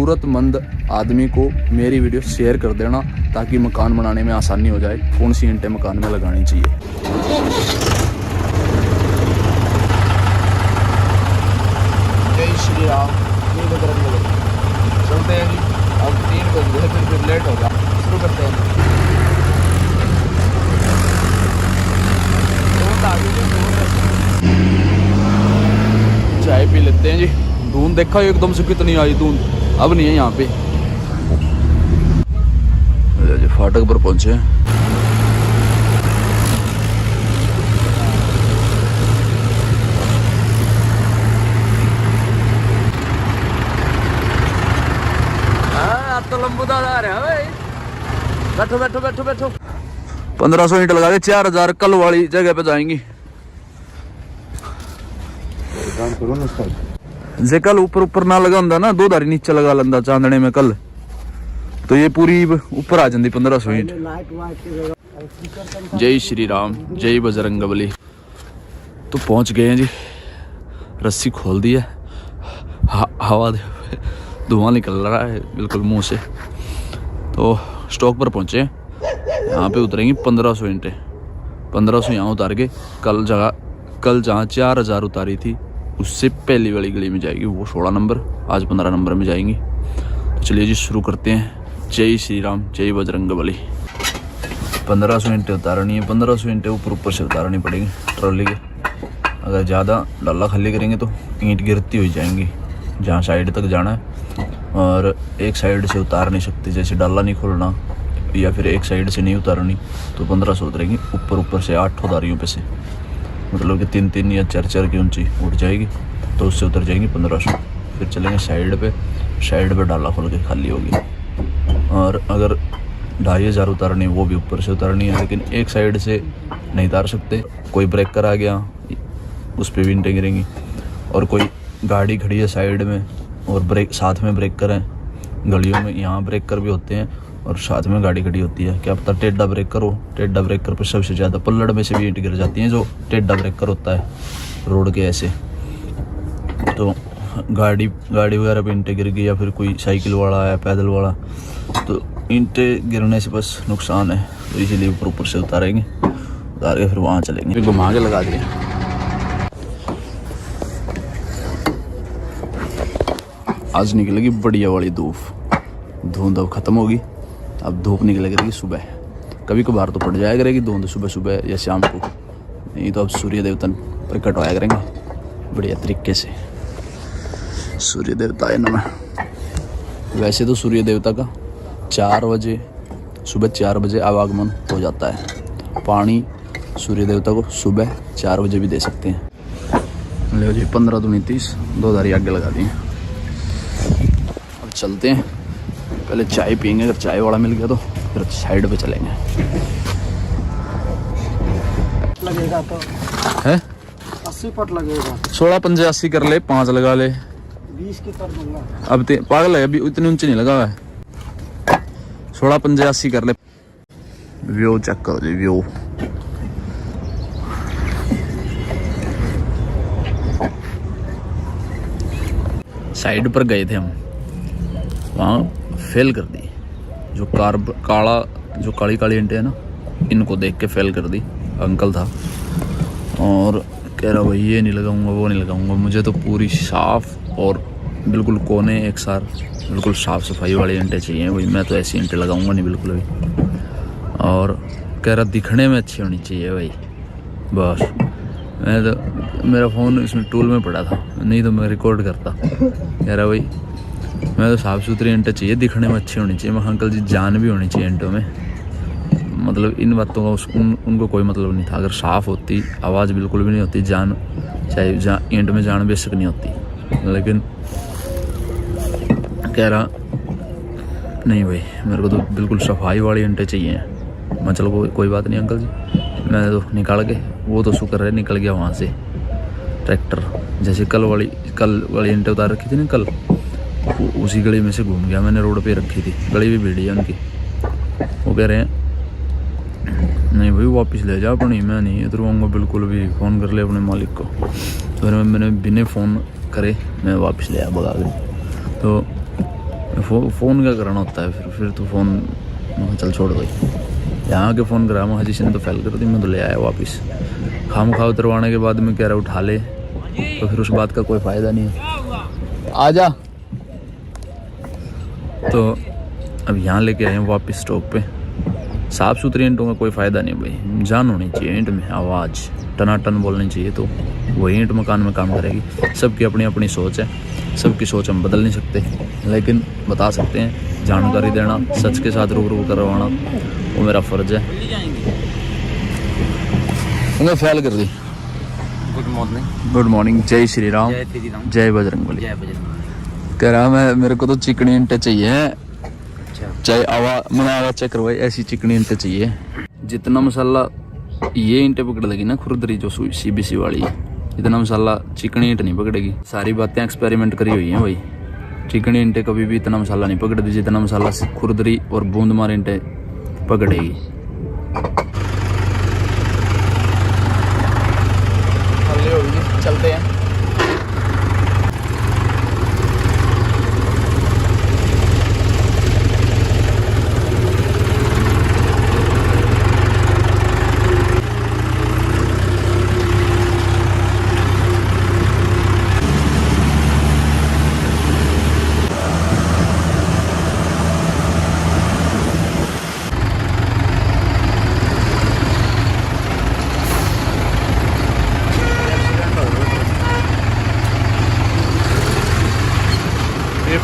ज़रूरतमंद आदमी को मेरी वीडियो शेयर कर देना ताकि मकान बनाने में आसानी हो जाए, कौन सी ईंटें मकान में लगानी चाहिए। जय श्री राम, जय बजरंग बली। चलते हैं जी, अब 3 बज गए, फिर लेट होगा, शुरू करते हैं। चाय पी लेते हैं जी। धुंध देखा एकदम से कितनी आई धुंध, अब नहीं है यहाँ पे। फाटक पर पहुंचे हैं। तो लंबूदार आ रहा है भाई। बैठो बैठो बैठो बैठो। 1500 ईंट लगा के 4000 कल वाली जगह पे जाएंगी। जे कल ऊपर ऊपर ना लगा होंदा ना, 2 धारी नीचे लगा लेंदा चांदने में कल, तो ये पूरी ऊपर आ जाती 1500 ईंट। जय श्री राम, जय बजरंग बली। तो पहुंच गए हैं जी, रस्सी खोल दी है, हवा धुआं निकल रहा है बिल्कुल मुंह से। तो स्टॉक पर पहुंचे, यहाँ पे उतरेंगी 1500 ईंटें। 1500 यहाँ उतार के कल जहाँ 4000 उतारी थी उससे पहली वाली गली में जाएगी, वो 16 नंबर, आज 15 नंबर में जाएंगी। तो चलिए जी शुरू करते हैं। जय श्री राम, जय बजरंग बली। 1500 ईंटें उतारनी है, 1500 ईंटें ऊपर से उतारनी पड़ेगी ट्रॉली के। अगर ज़्यादा डाला खाली करेंगे तो ईंट गिरती हुई जाएंगी जहाँ साइड तक जाना है, और एक साइड से उतार नहीं सकती, जैसे डाला नहीं खोलना या फिर एक साइड से नहीं उतारनी, तो 1500 उतरेंगी। ऊपर से 8 उतारियों पे से, मतलब कि 3-3 या 4-4 की ऊंची उठ जाएगी, तो उससे उतर जाएंगी 1500। फिर चलेंगे साइड पे डाला खोल के खाली होगी। और अगर 2500 उतारनी, वो भी ऊपर से उतारनी है, लेकिन एक साइड से नहीं उतार सकते। कोई ब्रेकर आ गया उस पर भी ईंटें गिरेंगी, और कोई गाड़ी खड़ी है साइड में और ब्रेक साथ में ब्रेकर है, गलियों में यहाँ ब्रेकर भी होते हैं और साथ में गाड़ी खड़ी होती है, क्या पता टेढ़ा ब्रेकर हो। टेढ़ा ब्रेकर पर सबसे ज़्यादा पल्लड़ में से भी ईंट गिर जाती हैं, जो टेढ़ा ब्रेकर होता है रोड के ऐसे। तो गाड़ी वगैरह पे ईंटें गिर गई, या फिर कोई साइकिल वाला है, पैदल वाला, तो ईंटें गिरने से बस नुकसान है। तो इसीलिए ऊपर से उतारेंगे, उतार के फिर वहाँ चलेंगे। घुमा के लगा दिए। आज निकलेगी बढ़िया वाली धूप, धुंध अब खत्म होगी, अब धूप निकल करेगी सुबह। कभी कभार तो पड़ जाया करेगी धुंध सुबह या शाम को, नहीं तो अब सूर्य देवता प्रकट होया करेंगे बढ़िया तरीके से। सूर्य देवता है नमः। वैसे तो सूर्य देवता का 4 बजे, सुबह 4 बजे आवागमन हो जाता है। पानी सूर्य देवता को सुबह 4 बजे भी दे सकते हैं। लो जी 15 दूनी 30, 2 धारी आगे लगा दी। अब चलते हैं, पहले चाय पियेंगे, अगर चाय वाला मिल गया तो फिर साइड पे चलेंगे। लगेगा तो है 80 फुट लगेगा। 16 पंजे 80 कर ले, 5 लगा ले। 20 की तर दूंगा। अब पागल है, अभी इतने ऊंचे नहीं लगा हुआ है। 16 पंजे 80 कर ले। व्यू चेक करो जी, व्यू। साइड पर गए थे हम, वहाँ फेल कर दी। जो काली ईंटें है ना, इनको देख के फेल कर दी। अंकल था और कह रहा भाई ये नहीं लगाऊंगा, वो नहीं लगाऊंगा, मुझे तो पूरी साफ और बिल्कुल कोने एक सार बिल्कुल साफ सफाई वाली ईंटें चाहिए भाई। मैं तो ऐसी ईंटें लगाऊंगा नहीं बिल्कुल भी। और कह रहा दिखने में अच्छी होनी चाहिए भाई। बस मैं तो, मेरा फ़ोन इसमें टूल में पड़ा था, नहीं तो मैं रिकॉर्ड करता। कह रहा भाई मैं तो साफ़ सुथरी ईंटें चाहिए, दिखने में अच्छी होनी चाहिए। मैं अंकल जी जान भी होनी चाहिए ईंटों में, मतलब इन बातों का उनको कोई मतलब नहीं था। अगर साफ़ होती, आवाज़ बिल्कुल भी नहीं होती, जान चाहे ईंट में जान बेशक नहीं होती, लेकिन कह रहा नहीं भाई मेरे को तो बिल्कुल सफाई वाली ईंटें चाहिए। मैं चलो कोई बात नहीं अंकल जी, मैंने तो निकाल के, वो तो शुक्र है निकल गया वहाँ से ट्रैक्टर। जैसे कल वाली ईंटें उतार रखी थी ना कल, उसी गली में से घूम गया मैंने, रोड पे रखी थी, गली भी भीड़ी है उनकी। वो कह रहे हैं नहीं भाई वापस ले जा अपनी, मैं नहीं उतरवाऊँगा बिल्कुल भी, फ़ोन कर ले अपने मालिक को। तो मैंने बिना फ़ोन करे मैं वापस ले आया भगा के। तो फ़ोन का करना होता है फिर तो फ़ोन चल छोड़ दो। यहाँ के फ़ोन करा मैं हजी ने तो फैल कर दी, मैं तो ले आया वापस। खाम खा उतरवाने के बाद में कह रहा उठा ले, तो फिर उस बात का कोई फ़ायदा नहीं है। आ जा। तो अब यहाँ लेके आए हैं वापस स्टॉक पे। साफ़ सुथरी ईंटों का कोई फ़ायदा नहीं भाई, जान होनी चाहिए ईंट में, आवाज़ टनाटन बोलनी चाहिए, तो वही ईंट मकान में काम करेगी। सबकी अपनी अपनी सोच है, सबकी सोच हम बदल नहीं सकते, लेकिन बता सकते हैं, जानकारी देना, सच के साथ रूबरू करवाना वो मेरा फ़र्ज है। उन्हें फैल कर दी। Good morning. Good morning. जय श्री राम, जय बजरंगबली। कह रहा मैं मेरे को तो चिकनी ईंटें चाहिए, चाहे आवाज चेक करवाई, ऐसी चिकनी ईंटें चाहिए। जितना मसाला ये ईंटें पकड़ लेगी ना खुरदरी जो CBC वाली, इतना मसाला चिकनी ईंट नहीं पकड़ेगी। सारी बातें एक्सपेरिमेंट करी हुई हैं भाई। चिकनी ईंटें कभी भी इतना मसाला नहीं पकड़ती जितना मसाला खुरदरी और बूंदमार ईंटें पकड़ेगी। चलते हैं।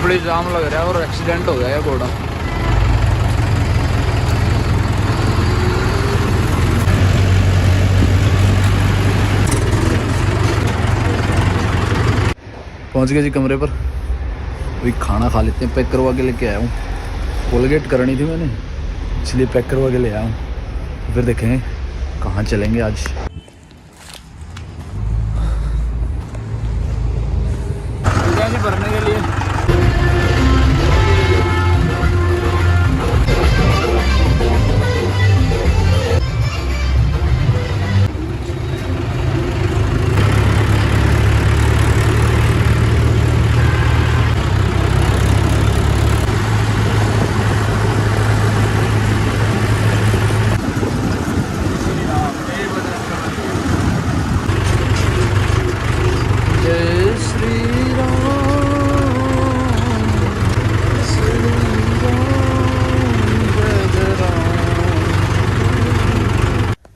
बड़ी जाम लग रहा है और एक्सीडेंट हो गया है घोड़ा। पहुंच गए जी कमरे पर। अभी खाना खा लेते हैं। पैक करवा के लेके आया हूँ, कोलगेट करनी थी मैंने, इसलिए पैक करवा के ले आया हूँ। फिर देखेंगे कहाँ चलेंगे आज। भरने के लिए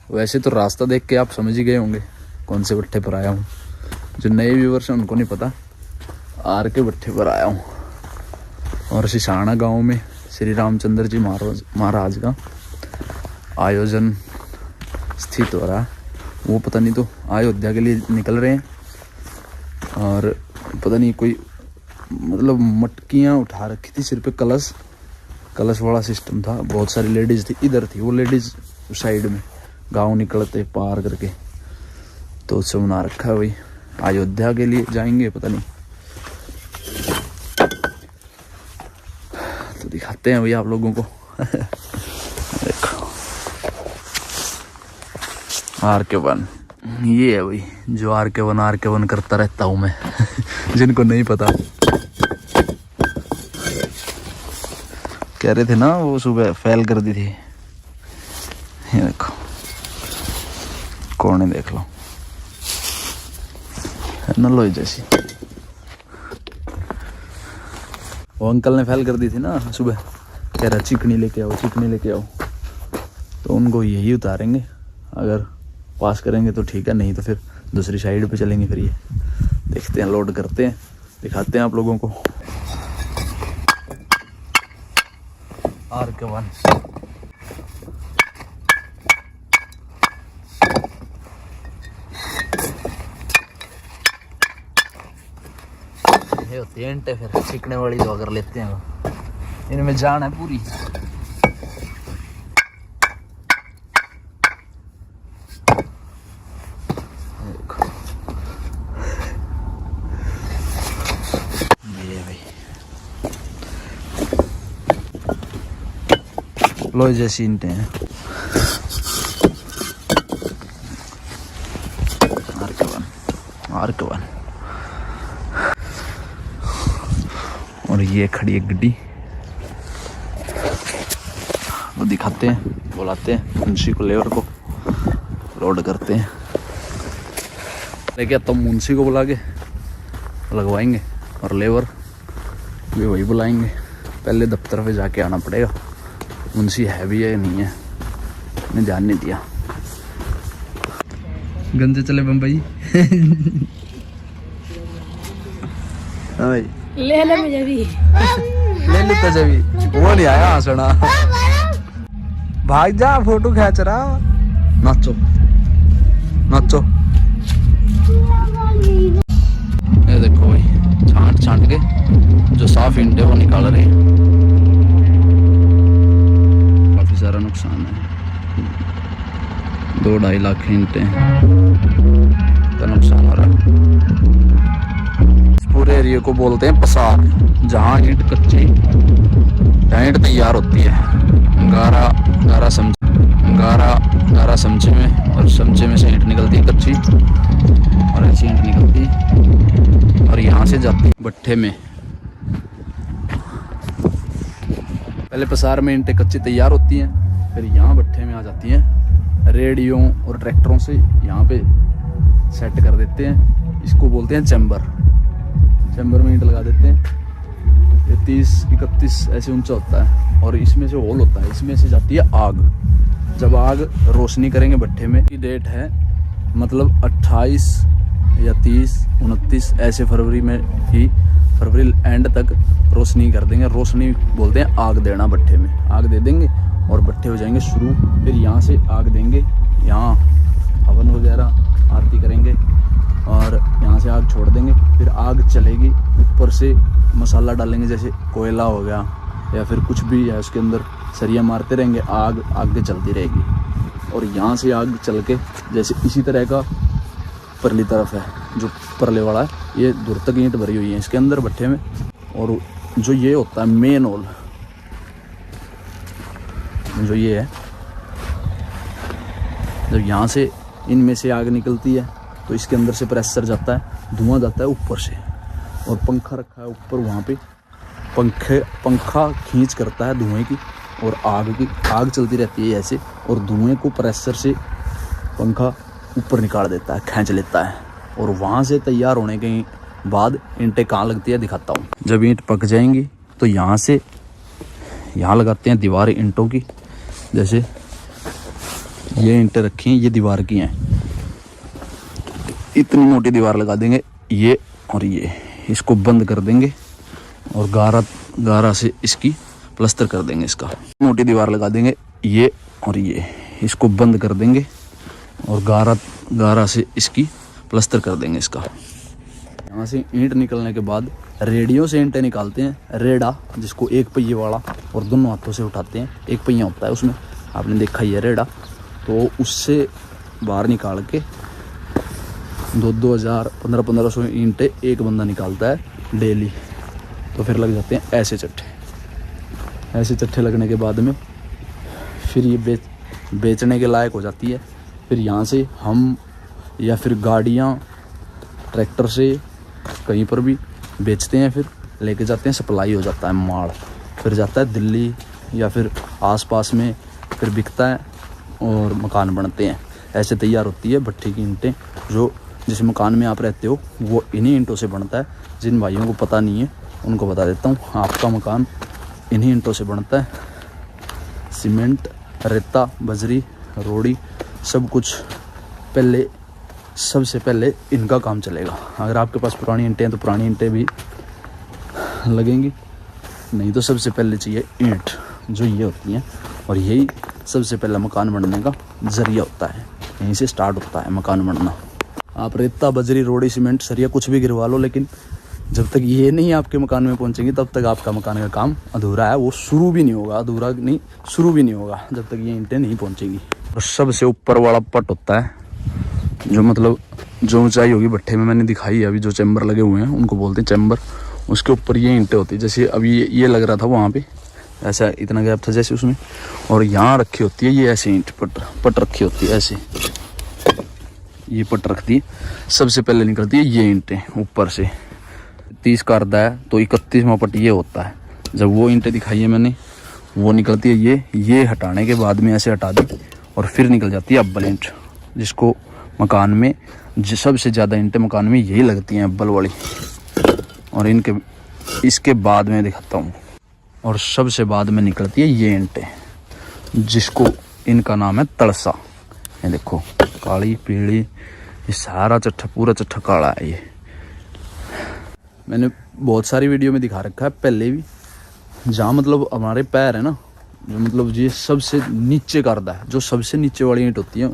वैसे तो रास्ता देख के आप समझ ही गए होंगे कौन से भट्ठे पर आया हूँ। जो नए व्यूवर्स हैं उनको नहीं पता, आर के भट्ठे पर आया हूँ। और सिसाना गांव में श्री रामचंद्र जी महाराज का आयोजन स्थित हो रहा है। वो पता नहीं, तो अयोध्या के लिए निकल रहे हैं और पता नहीं कोई मतलब मटकियाँ उठा रखी थी सिर पे, कलश वाला सिस्टम था। बहुत सारी लेडीज़ थी, इधर थी वो लेडीज़ साइड में, गांव निकलते पार करके। तो उत्सव बना रखा है भाई, अयोध्या के लिए जाएंगे पता नहीं। तो दिखाते हैं भाई आप लोगों को। देखो RK1 ये है भाई, जो RK1 करता रहता हूँ मैं। जिनको नहीं पता कह रहे थे ना वो सुबह फेल कर दी थी। ये देखो कोने देख लो, नलोई जैसी। वो अंकल ने फेल कर दी थी ना सुबह, कह रहा चिकनी लेके आओ, चिकनी लेके आओ। तो उनको यही उतारेंगे, अगर पास करेंगे तो ठीक है, नहीं तो फिर दूसरी साइड पे चलेंगे। फिर ये देखते हैं, लोड करते हैं, दिखाते हैं आप लोगों को। RK1 ये होती है ईंटें, फिर चिकने वाली दवा कर लेते हैं। इनमें जान है पूरी। ये भाई लोहे जैसी ईंटें हैं। RK1 और ये खड़ी है गड्डी। वो दिखाते हैं, बुलाते हैं मुंशी को, लेबर को लोड करते हैं। लेकिन तुम मुंशी को बुला के लगवाएंगे और लेबर भी वही बुलाएंगे। पहले दफ्तर पे जाके आना पड़ेगा, मुंशी है भी है या नहीं है, मैंने ध्यान नहीं दिया। गंजे चले बम्बई। हाँ भाई ले ले मुझे भी, ले लेता जभी, वो नहीं आया हंसना। भाग जा, फोटो खींच रहा। नाचो नाचो। ये देखो भाई, छांट छांट के जो साफ ईंटे वो निकाल रहे हैं। काफी सारा नुकसान है, 2-2.5 लाख ईंटे का नुकसान हो रहा है। इस पूरे एरिया को बोलते हैं पसार, जहाँ ईंट कच्ची, जहाँ ईंट तैयार होती है। गारा समचे में, और समचे में से ईंट निकलती है कच्ची, और ऐसी ईंट निकलती है और यहाँ से जाती है भट्ठे में। पहले पसार में ईंटें कच्ची तैयार होती हैं, फिर यहाँ भट्ठे में आ जाती हैं। रेडियो और ट्रैक्टरों से यहाँ पे सेट कर देते हैं। इसको बोलते हैं चैम्बर। चैम्बर में ईंट लगा देते हैं। ये 30-31 ऐसे ऊंचा होता है और इसमें से होल होता है, इसमें से जाती है आग। जब आग रोशनी करेंगे भट्ठे में, की डेट है मतलब 28 या 30-29 ऐसे फरवरी में ही, फरवरी एंड तक रोशनी कर देंगे। रोशनी बोलते हैं आग देना। भट्ठे में आग दे देंगे और भट्ठे हो जाएंगे शुरू। फिर यहाँ से आग देंगे, यहाँ हवन वगैरह आरती करेंगे और यहाँ से आग छोड़ देंगे। फिर आग चलेगी, ऊपर से मसाला डालेंगे, जैसे कोयला हो गया या फिर कुछ भी है, उसके अंदर सरिया मारते रहेंगे, आग आगे चलती रहेगी। और यहाँ से आग चल के जैसे इसी तरह का परली तरफ है, जो परले वाला है, ये दूर तक ईंट भरी हुई है इसके अंदर भट्ठे में। और जो ये होता है मेन होल, जो ये है, जब यहाँ से इनमें से आग निकलती है तो इसके अंदर से प्रेशर जाता है, धुआं जाता है ऊपर से। और पंखा रखा है ऊपर, वहाँ पे पंखा खींच करता है धुएं की, और आग चलती रहती है ऐसे, और धुएं को प्रेशर से पंखा ऊपर निकाल देता है, खींच लेता है। और वहाँ से तैयार होने के बाद ईंटें कहाँ लगती है दिखाता हूँ। जब ईंट पक जाएंगी तो यहाँ से यहाँ लगाते हैं दीवार ईंटों की। जैसे ये ईंटें रखी हैं, ये दीवार की हैं, इतनी मोटी दीवार लगा देंगे ये, और ये इसको बंद कर देंगे और गारा से इसकी प्लास्टर कर देंगे। इसका मोटी दीवार लगा देंगे ये, और ये इसको बंद कर देंगे और गारा से इसकी प्लास्टर कर देंगे इसका। यहाँ से ईंट निकलने के बाद रेडियो से ईंटें निकालते हैं, रेडा, जिसको एक पहिए वाला, और दोनों हाथों से उठाते हैं। एक पहिया होता है उसमें, आपने देखा ही है रेडा। तो उससे बाहर निकाल के 2,000 1500 ईंटें एक बंदा निकालता है डेली। तो फिर लग जाते हैं ऐसे चट्टे। ऐसे चट्टे लगने के बाद में फिर ये बेचने के लायक हो जाती है। फिर यहाँ से हम या फिर गाड़ियाँ ट्रैक्टर से कहीं पर भी बेचते हैं, फिर लेके जाते हैं, सप्लाई हो जाता है माल, फिर जाता है दिल्ली या फिर आसपास में, फिर बिकता है और मकान बनते हैं। ऐसे तैयार होती है भट्ठी की ईंटें। जो जिस मकान में आप रहते हो वो इन्हीं ईंटों से बनता है। जिन भाइयों को पता नहीं है उनको बता देता हूँ, आपका मकान इन्हीं ईंटों से बनता है। सीमेंट, रेता, बजरी, रोड़ी, सब कुछ सबसे पहले इनका काम चलेगा। अगर आपके पास पुरानी ईंटें हैं तो पुरानी ईंटें भी लगेंगी, नहीं तो सबसे पहले चाहिए ईंट, जो ये होती हैं। और यही सबसे पहला मकान बनने का जरिया होता है, यहीं से स्टार्ट होता है मकान बनना। आप रेता, बजरी, रोड़ी, सीमेंट, सरिया कुछ भी गिरवा लो, लेकिन जब तक ये नहीं आपके मकान में पहुंचेंगी तब तक आपका मकान का काम अधूरा है। वो शुरू भी नहीं होगा, अधूरा नहीं, शुरू भी नहीं होगा जब तक ये ईंटें नहीं पहुंचेंगी। और सबसे ऊपर वाला पट होता है, जो मतलब जो ऊंचाई होगी भट्ठे में मैंने दिखाई है अभी, जो चैम्बर लगे हुए हैं उनको बोलते हैं चैम्बर। उसके ऊपर ये ईंटें होती है। जैसे अभी ये लग रहा था वहाँ पे, ऐसा इतना गैप था जैसे उसमें, और यहाँ रखी होती है ये ऐसे ईंट पट रखी होती है ऐसे, ये पट रखती है। सबसे पहले निकलती है ये ईंटें ऊपर से। 30 का अर्धा है तो 31वां पट ये होता है। जब वो ईंटें दिखाई है मैंने, वो निकलती है ये हटाने के बाद में ऐसे हटा दी और फिर निकल जाती है अब्बल ईंट, जिसको मकान में सबसे ज़्यादा ईंटें मकान में यही लगती हैं अब्बल वाली। और इसके बाद में दिखाता हूँ, और सबसे बाद में निकलती है ये ईंटें, जिसको इनका नाम है तड़सा। ये देखो काली पीली, ये सारा चट्ठा पूरा चट्ठा काला है। ये मैंने बहुत सारी वीडियो में दिखा रखा है पहले भी, जहाँ मतलब हमारे पैर है ना, जो मतलब ये सबसे नीचे करता है, जो सबसे नीचे वाली ईंट होती है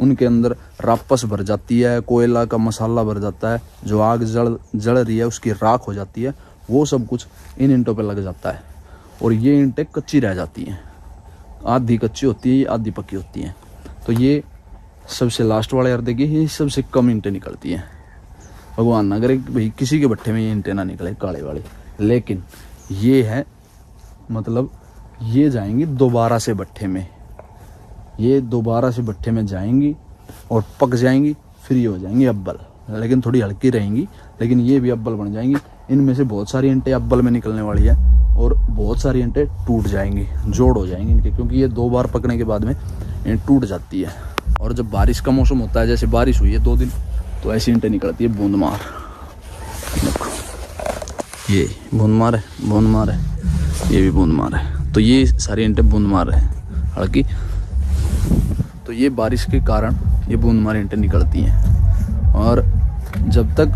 उनके अंदर रापस भर जाती है, कोयला का मसाला भर जाता है, जो आग जल रही है उसकी राख हो जाती है, वो सब कुछ इन ईंटों पे लग जाता है। और ये ईंटें कच्ची रह जाती हैं, आधी कच्ची होती है आधी पक्की होती हैं। तो ये सबसे लास्ट वाले अर्धे की ये सबसे कम ईंटें निकलती हैं। भगवान ना करे भाई किसी के भट्ठे में ये ईंटें ना निकले काले वाले, लेकिन ये है मतलब ये जाएंगी दोबारा से भट्ठे में, ये दोबारा से भट्ठे में जाएंगी और पक जाएंगी, फिर ये हो जाएंगी अब्बल। लेकिन थोड़ी हल्की रहेंगी, लेकिन ये भी अब्बल बन जाएंगी। इनमें से बहुत सारी ईंटें अब्बल में निकलने वाली है और बहुत सारी ईंटें टूट जाएंगी, जोड़ हो जाएंगी इनके, क्योंकि ये 2 बार पकने के बाद में ईंट टूट जाती है। और जब बारिश का मौसम होता है, जैसे बारिश हुई है 2 दिन, तो ऐसी ईंटें निकलती है बूंदमार। देखो ये बूंदमार है, ये भी बूंदमार है। तो ये सारी ईंटें बूंदमार है। हालांकि तो ये बारिश के कारण ये बूंदमार ईंटें निकलती हैं। और जब तक,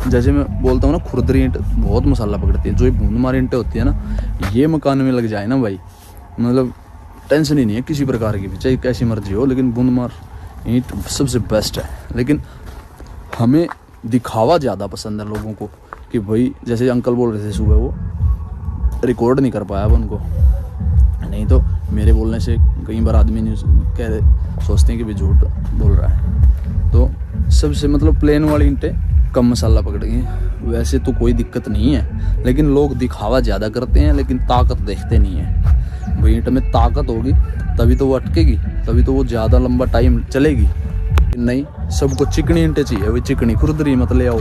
जैसे मैं बोलता हूँ ना, खुरदरी ईंट बहुत मसाला पकड़ती है, जो ये बूंदमार ईंटें होती है ना, ये मकान में लग जाए ना भाई, मतलब टेंशन ही नहीं है किसी प्रकार की भी, चाहे कैसी मर्जी हो, लेकिन बूंदमार ईंट सबसे बेस्ट है। लेकिन हमें दिखावा ज़्यादा पसंद है लोगों को, कि भाई जैसे अंकल बोल रहे थे सुबह, वो रिकॉर्ड नहीं कर पाया अब उनको, नहीं तो मेरे बोलने से कई बार आदमी सोचते हैं कि भी झूठ बोल रहा है। तो सबसे मतलब प्लेन वाली ईंटें कम मसाला पकड़ेंगे, वैसे तो कोई दिक्कत नहीं है, लेकिन लोग दिखावा ज़्यादा करते हैं, लेकिन ताकत देखते नहीं है। भाई ईंट में ताकत होगी तभी तो वो अटकेगी, तभी तो वो ज़्यादा लंबा टाइम चलेगी। नहीं, सबको चिकनी ईंटें चाहिए, वही चिकनी खुरदरी मत ले आओ।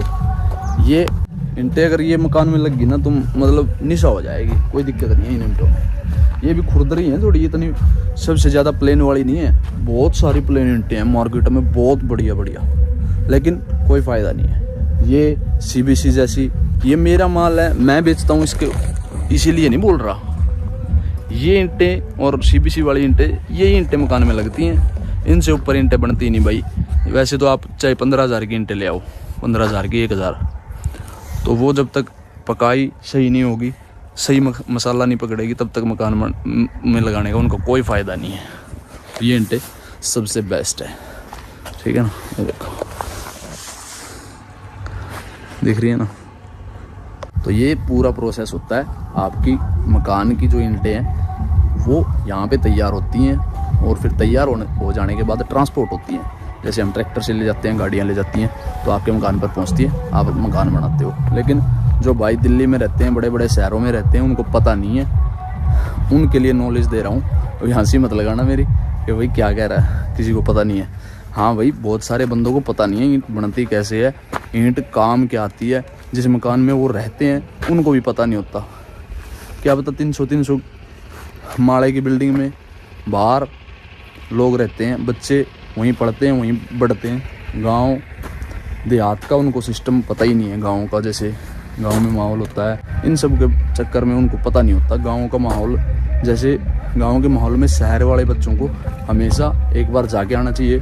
ये ईंटें अगर ये मकान में लगी ना, तुम मतलब निशा हो जाएगी, कोई दिक्कत नहीं है इन ईंटों में। ये भी खुरदरी है थोड़ी, इतनी सबसे ज़्यादा प्लेन वाली नहीं है, बहुत सारी प्लेन ईंटें हैं मार्केट में, बहुत बढ़िया, लेकिन कोई फ़ायदा नहीं है। ये CBC जैसी, ये मेरा माल है, मैं बेचता हूँ इसके, इसीलिए नहीं बोल रहा। ये ईंटें और CBC वाली ईंटें, ये ईंटें मकान में लगती हैं, इनसे ऊपर ईंटें बनती नहीं भाई। वैसे तो आप चाहे 15,000 की ईंटें ले आओ, 15,000 की 1,000, तो वो जब तक पकाई सही नहीं होगी, सही मसाला नहीं पकड़ेगी, तब तक मकान में लगाने का उनको कोई फ़ायदा नहीं है। ये ईंटें सबसे बेस्ट है, ठीक है ना। ये देखो, दिख रही है ना। तो ये पूरा प्रोसेस होता है, आपकी मकान की जो ईंटें हैं वो यहाँ पे तैयार होती हैं, और फिर तैयार हो जाने के बाद ट्रांसपोर्ट होती हैं। जैसे हम ट्रैक्टर से ले जाते हैं, गाड़ियाँ ले जाती हैं, तो आपके मकान पर पहुँचती है, आप मकान बनाते हो। लेकिन जो भाई दिल्ली में रहते हैं, बड़े बड़े शहरों में रहते हैं, उनको पता नहीं है, उनके लिए नॉलेज दे रहा हूँ। तो हंसी मत लगाना मेरी कि भाई क्या कह रहा है, किसी को पता नहीं है। हाँ भाई, बहुत सारे बंदों को पता नहीं है ईंट बनती कैसे है, ईंट काम क्या आती है। जिस मकान में वो रहते हैं उनको भी पता नहीं होता। क्या पता 300 माले की बिल्डिंग में बाहर लोग रहते हैं, बच्चे वहीं पढ़ते हैं, वहीं बढ़ते हैं। गांव देहात का उनको सिस्टम पता ही नहीं है, गाँव का जैसे गांव में माहौल होता है, इन सब के चक्कर में उनको पता नहीं होता गांव का माहौल। जैसे गांव के माहौल में शहर वाले बच्चों को हमेशा एक बार जाके आना चाहिए।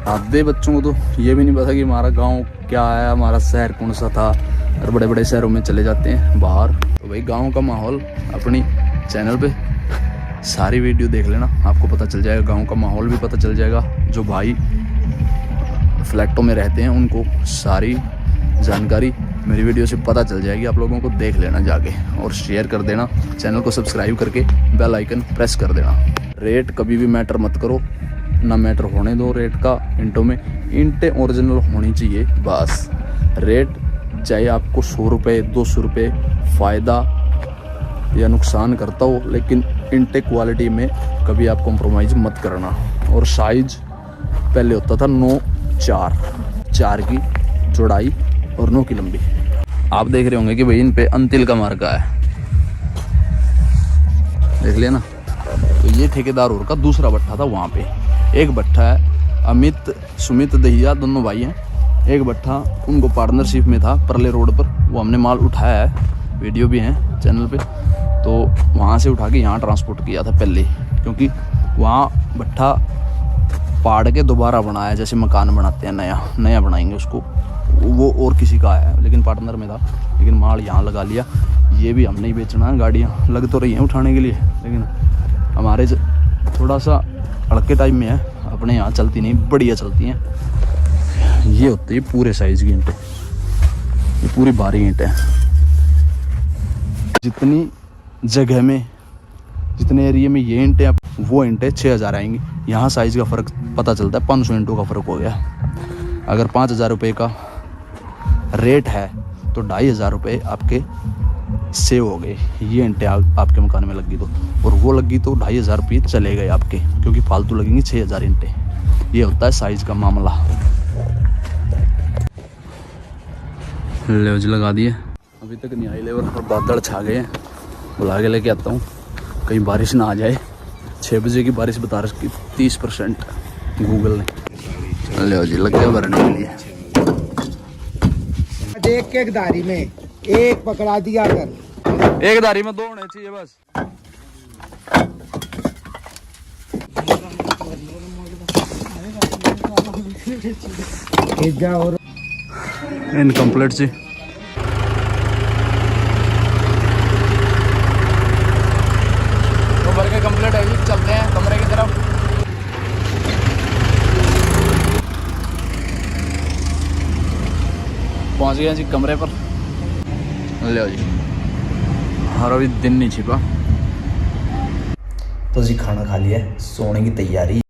आधे बच्चों को तो ये भी नहीं पता कि हमारा गांव क्या है, हमारा शहर कौन सा था, और बड़े बड़े शहरों में चले जाते हैं बाहर। तो भाई गांव का माहौल अपनी चैनल पे सारी वीडियो देख लेना, आपको पता चल जाएगा, गांव का माहौल भी पता चल जाएगा। जो भाई फ्लैटों में रहते हैं उनको सारी जानकारी मेरी वीडियो से पता चल जाएगी, आप लोगों को देख लेना जाके, और शेयर कर देना, चैनल को सब्सक्राइब करके बेल आइकन प्रेस कर देना। रेट कभी भी मैटर मत करो, ना मैटर होने दो रेट का ईंटों में, ईंटें ओरिजिनल होनी चाहिए बस। रेट चाहे आपको 100 रुपये 200 रुपये फ़ायदा या नुकसान करता हो, लेकिन ईंटें क्वालिटी में कभी आप कॉम्प्रोमाइज़ मत करना। और साइज पहले होता था 9-4 की चौड़ाई और 9 की लंबी। आप देख रहे होंगे कि भाई इन पे अंतिल का मार्का है, देख लिया ना, तो ये ठेकेदार और का दूसरा भट्ठा था वहाँ पे। एक भट्ठा है अमित सुमित दहिया, दोनों भाई हैं। एक भट्ठा उनको पार्टनरशिप में था परले रोड पर, वो हमने माल उठाया है, वीडियो भी है चैनल पे। तो वहाँ से उठा के यहाँ ट्रांसपोर्ट किया था पहले, क्योंकि वहाँ भट्ठा पाड़ के दोबारा बनाया, जैसे मकान बनाते हैं नया बनाएंगे उसको, वो और किसी का है, लेकिन पार्टनर में था। लेकिन माल यहाँ लगा लिया। ये भी हमने ही बेचना है, गाड़ियाँ लग तो रही हैं उठाने के लिए, लेकिन हमारे थोड़ा सा अड़के टाइम में है, अपने यहाँ चलती नहीं, बढ़िया चलती हैं। ये होती है पूरे साइज़ की ईंटें, ये पूरी भारी ईंटें हैं। जितनी जगह में, जितने एरिया में ये ईंटें, वो ईंटें 6000 आएंगी। यहाँ साइज़ का फ़र्क पता चलता है, 500 ईंटों का फ़र्क हो गया। अगर 5000 रुपये का रेट है तो 2500 रुपये आपके सेव हो गए। ये ईंटें आपके मकान में लगी तो, और वो लगी तो 2500 रुपये चले गए आपके, क्योंकि फालतू लगेंगी 6000 ईंटें। ये होता है साइज़ का मामला। लेवज लगा दिए, अभी तक नहीं आई लेबर, और बादल छा गए हैं। बुला के लेके आता हूँ, कहीं बारिश ना आ जाए। 6 बजे की बारिश बता रही, 30% गूगल ने। ले जी लग गया भरने के लिए। एक एक दारी में एक पकड़ा दिया कर, एक दारी में 2 होने चाहिए बस। और इनकम्प्लीट जी। तो भर के कंप्लीट है जी, चलते हैं कमरे की तरफ। पहुंच गए जी कमरे पर। ले जी, और अभी दिन नहीं छिपा। तो जी खाना खा लिया, सोने की तैयारी।